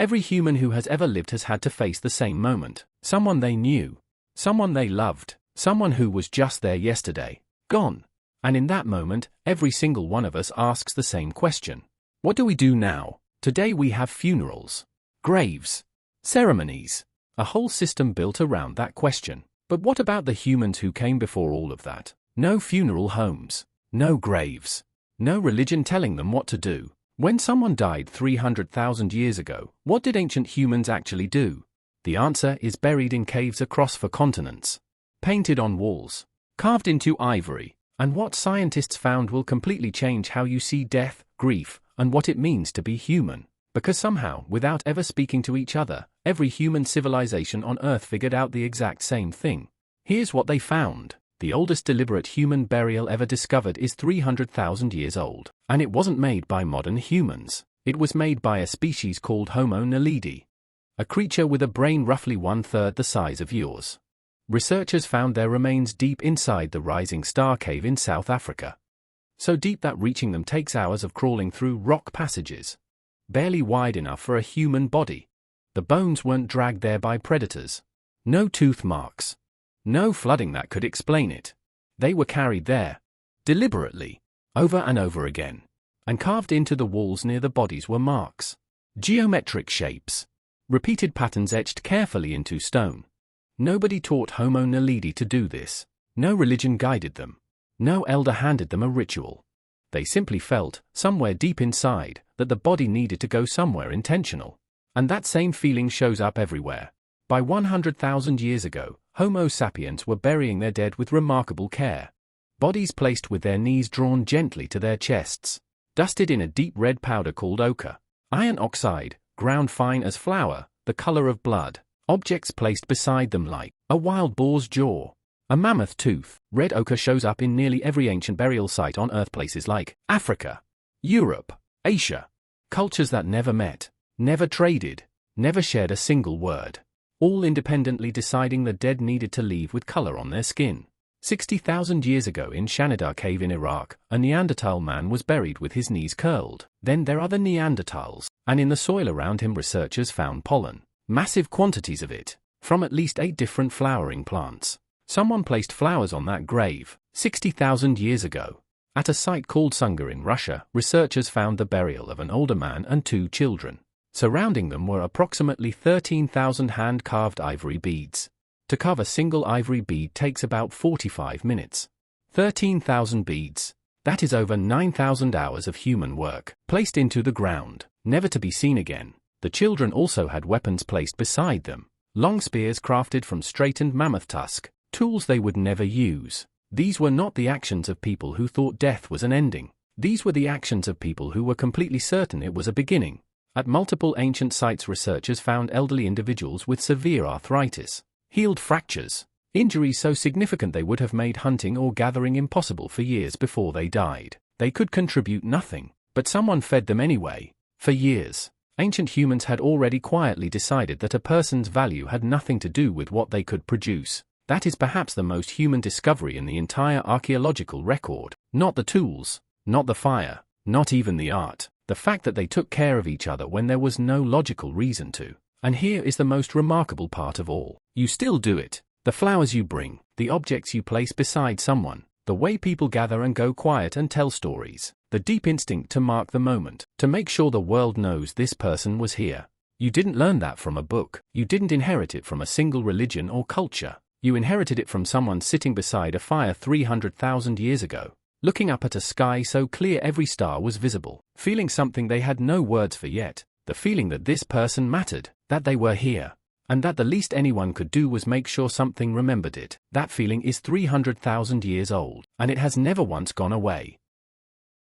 Every human who has ever lived has had to face the same moment. Someone they knew. Someone they loved. Someone who was just there yesterday. Gone. And in that moment, every single one of us asks the same question. What do we do now? Today we have funerals. Graves. Ceremonies. A whole system built around that question. But what about the humans who came before all of that? No funeral homes. No graves. No religion telling them what to do. When someone died 300,000 years ago, what did ancient humans actually do? The answer is buried in caves across 4 continents. Painted on walls. Carved into ivory. And what scientists found will completely change how you see death, grief, and what it means to be human. Because somehow, without ever speaking to each other, every human civilization on Earth figured out the exact same thing. Here's what they found. The oldest deliberate human burial ever discovered is 300,000 years old. And it wasn't made by modern humans. It was made by a species called Homo naledi. A creature with a brain roughly 1/3 the size of yours. Researchers found their remains deep inside the Rising Star Cave in South Africa. So deep that reaching them takes hours of crawling through rock passages. Barely wide enough for a human body. The bones weren't dragged there by predators. No tooth marks. No flooding that could explain it. They were carried there. Deliberately. Over and over again. And carved into the walls near the bodies were marks. Geometric shapes. Repeated patterns etched carefully into stone. Nobody taught Homo naledi to do this. No religion guided them. No elder handed them a ritual. They simply felt, somewhere deep inside, that the body needed to go somewhere intentional. And that same feeling shows up everywhere. By 100,000 years ago, Homo sapiens were burying their dead with remarkable care. Bodies placed with their knees drawn gently to their chests. Dusted in a deep red powder called ochre. Iron oxide, ground fine as flour, the color of blood. Objects placed beside them like a wild boar's jaw. A mammoth tooth. Red ochre shows up in nearly every ancient burial site on Earth, places like Africa, Europe, Asia. Cultures that never met, never traded, never shared a single word. All independently deciding the dead needed to leave with color on their skin. 60,000 years ago in Shanidar Cave in Iraq, a Neanderthal man was buried with his knees curled. Then there are the Neanderthals, and in the soil around him researchers found pollen. Massive quantities of it, from at least 8 different flowering plants. Someone placed flowers on that grave, 60,000 years ago. At a site called Sunga in Russia, researchers found the burial of an older man and 2 children. Surrounding them were approximately 13,000 hand-carved ivory beads. To carve a single ivory bead takes about 45 minutes. 13,000 beads. That is over 9,000 hours of human work, placed into the ground, never to be seen again. The children also had weapons placed beside them. Long spears crafted from straightened mammoth tusk, tools they would never use. These were not the actions of people who thought death was an ending. These were the actions of people who were completely certain it was a beginning. At multiple ancient sites, researchers found elderly individuals with severe arthritis, healed fractures, injuries so significant they would have made hunting or gathering impossible for years before they died. They could contribute nothing, but someone fed them anyway. For years, ancient humans had already quietly decided that a person's value had nothing to do with what they could produce. That is perhaps the most human discovery in the entire archaeological record. Not the tools, not the fire, not even the art. The fact that they took care of each other when there was no logical reason to. And here is the most remarkable part of all. You still do it. The flowers you bring, the objects you place beside someone, the way people gather and go quiet and tell stories, the deep instinct to mark the moment, to make sure the world knows this person was here. You didn't learn that from a book. You didn't inherit it from a single religion or culture. You inherited it from someone sitting beside a fire 300,000 years ago, looking up at a sky so clear every star was visible, feeling something they had no words for yet, the feeling that this person mattered, that they were here, and that the least anyone could do was make sure something remembered it. That feeling is 300,000 years old, and it has never once gone away.